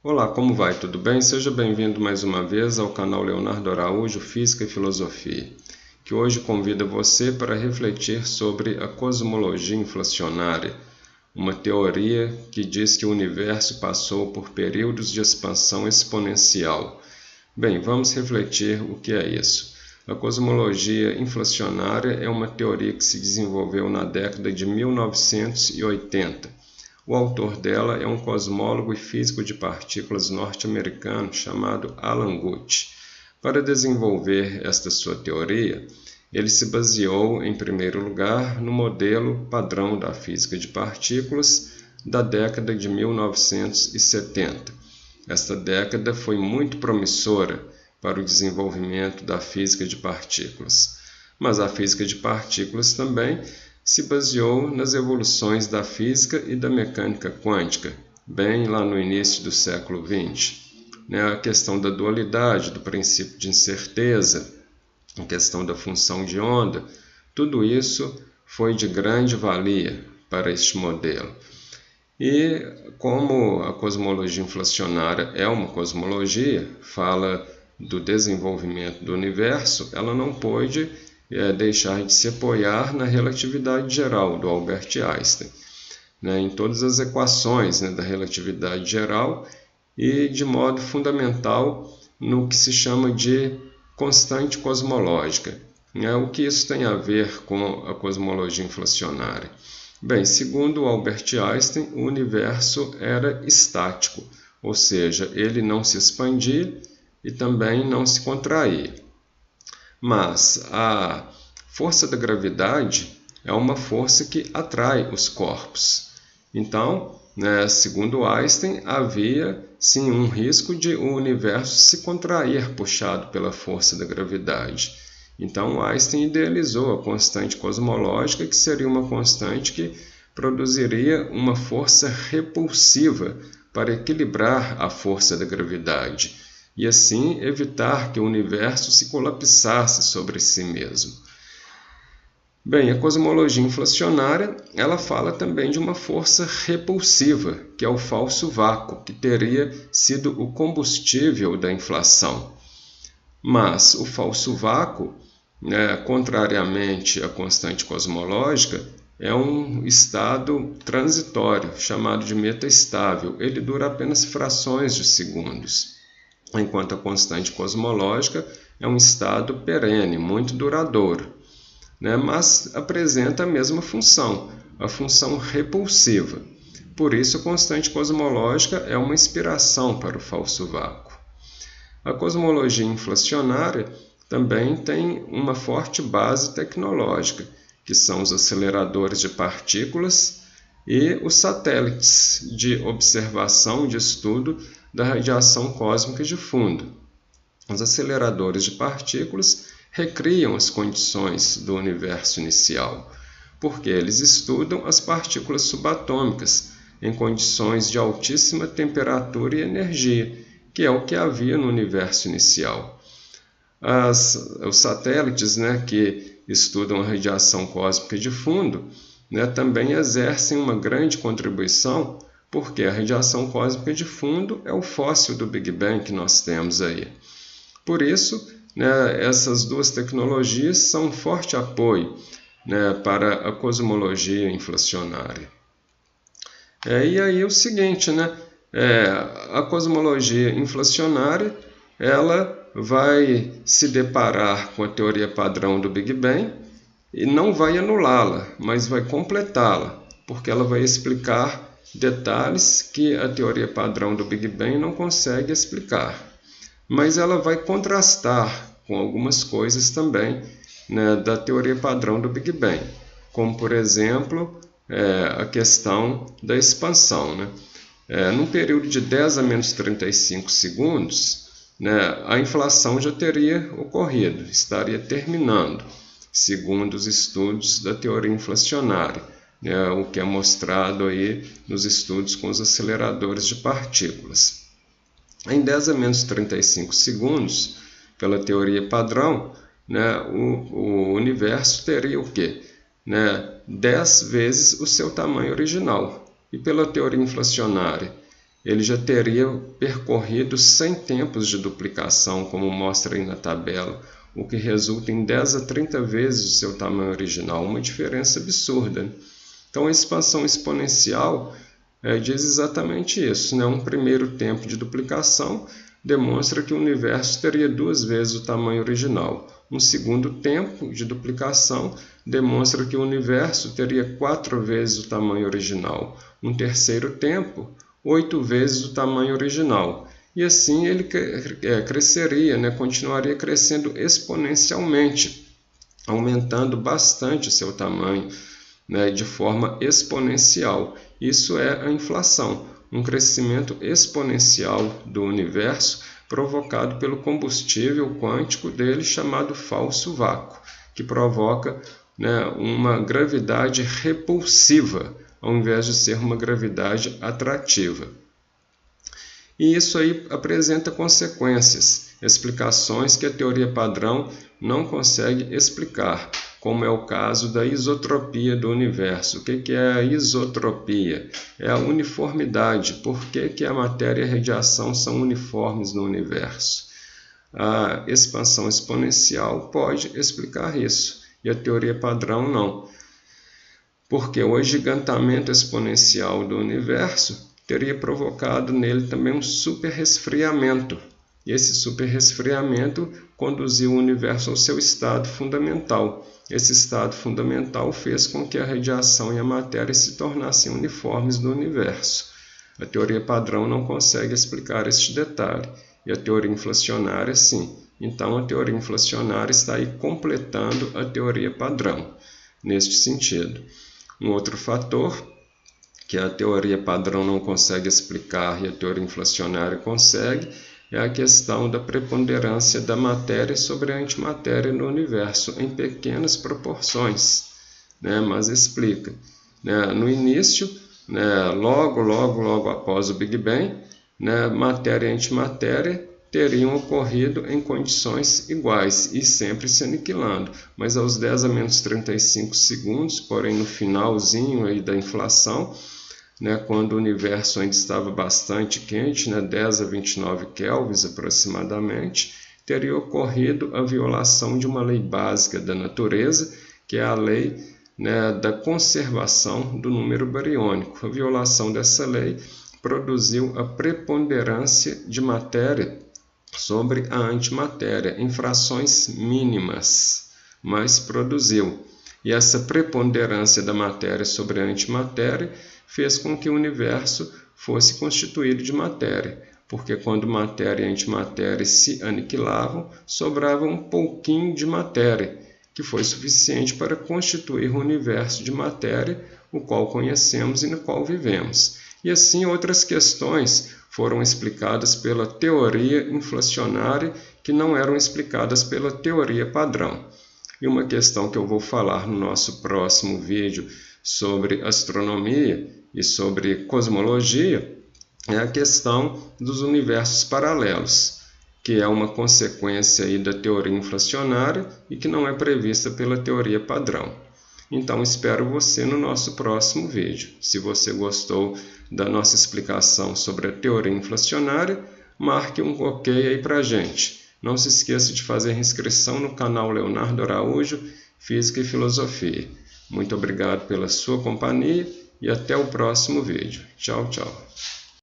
Olá, como vai? Tudo bem? Seja bem-vindo mais uma vez ao canal Leonardo Araújo, Física e Filosofia, que hoje convida você para refletir sobre a cosmologia inflacionária, uma teoria que diz que o universo passou por períodos de expansão exponencial. Bem, vamos refletir o que é isso. A cosmologia inflacionária é uma teoria que se desenvolveu na década de 1980. O autor dela é um cosmólogo e físico de partículas norte-americano chamado Alan Guth. Para desenvolver esta sua teoria, ele se baseou, em primeiro lugar, no modelo padrão da física de partículas da década de 1970. Esta década foi muito promissora para o desenvolvimento da física de partículas. Mas a física de partículas também se baseou nas evoluções da física e da mecânica quântica, bem lá no início do século XX. A questão da dualidade, do princípio de incerteza, a questão da função de onda, tudo isso foi de grande valia para este modelo. E como a cosmologia inflacionária é uma cosmologia, fala do desenvolvimento do universo, ela não pôde deixar de se apoiar na relatividade geral do Albert Einstein, em todas as equações da relatividade geral e de modo fundamental no que se chama de constante cosmológica. O que isso tem a ver com a cosmologia inflacionária? Bem, segundo Albert Einstein, o universo era estático, ou seja, ele não se expandia e também não se contraía. Mas a força da gravidade é uma força que atrai os corpos. Então, segundo Einstein, havia sim um risco de o universo se contrair puxado pela força da gravidade. Então, Einstein idealizou a constante cosmológica, que seria uma constante que produziria uma força repulsiva para equilibrar a força da gravidade e assim evitar que o universo se colapsasse sobre si mesmo. Bem, a cosmologia inflacionária, ela fala também de uma força repulsiva, que é o falso vácuo, que teria sido o combustível da inflação. Mas o falso vácuo, contrariamente à constante cosmológica, é um estado transitório, chamado de metaestável. Ele dura apenas frações de segundos, enquanto a constante cosmológica é um estado perene, muito duradouro, mas apresenta a mesma função, a função repulsiva. Por isso, a constante cosmológica é uma inspiração para o falso vácuo. A cosmologia inflacionária também tem uma forte base tecnológica, que são os aceleradores de partículas e os satélites de observação e de estudo da radiação cósmica de fundo. Os aceleradores de partículas recriam as condições do universo inicial, porque eles estudam as partículas subatômicas em condições de altíssima temperatura e energia, que é o que havia no universo inicial. Os satélites que estudam a radiação cósmica de fundo também exercem uma grande contribuição, porque a radiação cósmica de fundo é o fóssil do Big Bang que nós temos aí. Por isso, essas duas tecnologias são um forte apoio para a cosmologia inflacionária. E aí o seguinte, a cosmologia inflacionária ela vai se deparar com a teoria padrão do Big Bang e não vai anulá-la, mas vai completá-la, porque ela vai explicar detalhes que a teoria padrão do Big Bang não consegue explicar. Mas ela vai contrastar com algumas coisas também da teoria padrão do Big Bang, como, por exemplo, a questão da expansão. Num período de 10 a menos 35 segundos, a inflação já teria ocorrido, estaria terminando, segundo os estudos da teoria inflacionária. O que é mostrado aí nos estudos com os aceleradores de partículas. Em 10 a menos 35 segundos, pela teoria padrão, o universo teria o quê? 10 vezes o seu tamanho original. E pela teoria inflacionária, ele já teria percorrido 100 tempos de duplicação, como mostra aí na tabela, o que resulta em 10 a 30 vezes o seu tamanho original, uma diferença absurda. Então a expansão exponencial diz exatamente isso, né? Um primeiro tempo de duplicação demonstra que o universo teria 2 vezes o tamanho original. Um segundo tempo de duplicação demonstra que o universo teria 4 vezes o tamanho original. Um terceiro tempo, 8 vezes o tamanho original. E assim ele cresceria, né? Continuaria crescendo exponencialmente, aumentando bastante o seu tamanho, né? De forma exponencial. Isso é a inflação, um crescimento exponencial do universo provocado pelo combustível quântico dele chamado falso vácuo, que provoca, né, uma gravidade repulsiva, ao invés de ser uma gravidade atrativa. E isso aí apresenta consequências, explicações que a teoria padrão não consegue explicar, como é o caso da isotropia do universo. O que é a isotropia? É a uniformidade. Por que a matéria e a radiação são uniformes no universo? A expansão exponencial pode explicar isso, e a teoria padrão não. Porque o agigantamento exponencial do universo teria provocado nele também um superresfriamento. E esse superresfriamento conduziu o universo ao seu estado fundamental. Esse estado fundamental fez com que a radiação e a matéria se tornassem uniformes no universo. A teoria padrão não consegue explicar este detalhe, e a teoria inflacionária sim. Então a teoria inflacionária está aí completando a teoria padrão, neste sentido. Um outro fator que a teoria padrão não consegue explicar e a teoria inflacionária consegue é a questão da preponderância da matéria sobre a antimatéria no universo, em pequenas proporções, né? Mas explica. Né? No início, né, logo após o Big Bang, né, matéria e antimatéria teriam ocorrido em condições iguais e sempre se aniquilando. Mas aos 10 a menos 35 segundos, porém no finalzinho aí da inflação, né, quando o universo ainda estava bastante quente, né, 10 a 29 kelvins aproximadamente, teria ocorrido a violação de uma lei básica da natureza, que é a lei, né, da conservação do número bariônico. A violação dessa lei produziu a preponderância de matéria sobre a antimatéria em frações mínimas, mas produziu. E essa preponderância da matéria sobre a antimatéria fez com que o universo fosse constituído de matéria, porque quando matéria e antimatéria se aniquilavam, sobrava um pouquinho de matéria, que foi suficiente para constituir o universo de matéria, o qual conhecemos e no qual vivemos. E assim outras questões foram explicadas pela teoria inflacionária que não eram explicadas pela teoria padrão. E uma questão que eu vou falar no nosso próximo vídeo sobre astronomia e sobre cosmologia é a questão dos universos paralelos, que é uma consequência aí da teoria inflacionária e que não é prevista pela teoria padrão. Então espero você no nosso próximo vídeo. Se você gostou da nossa explicação sobre a teoria inflacionária, marque um ok aí pra gente. Não se esqueça de fazer inscrição no canal Leonardo Araújo, Física e Filosofia. Muito obrigado pela sua companhia e até o próximo vídeo. Tchau, tchau.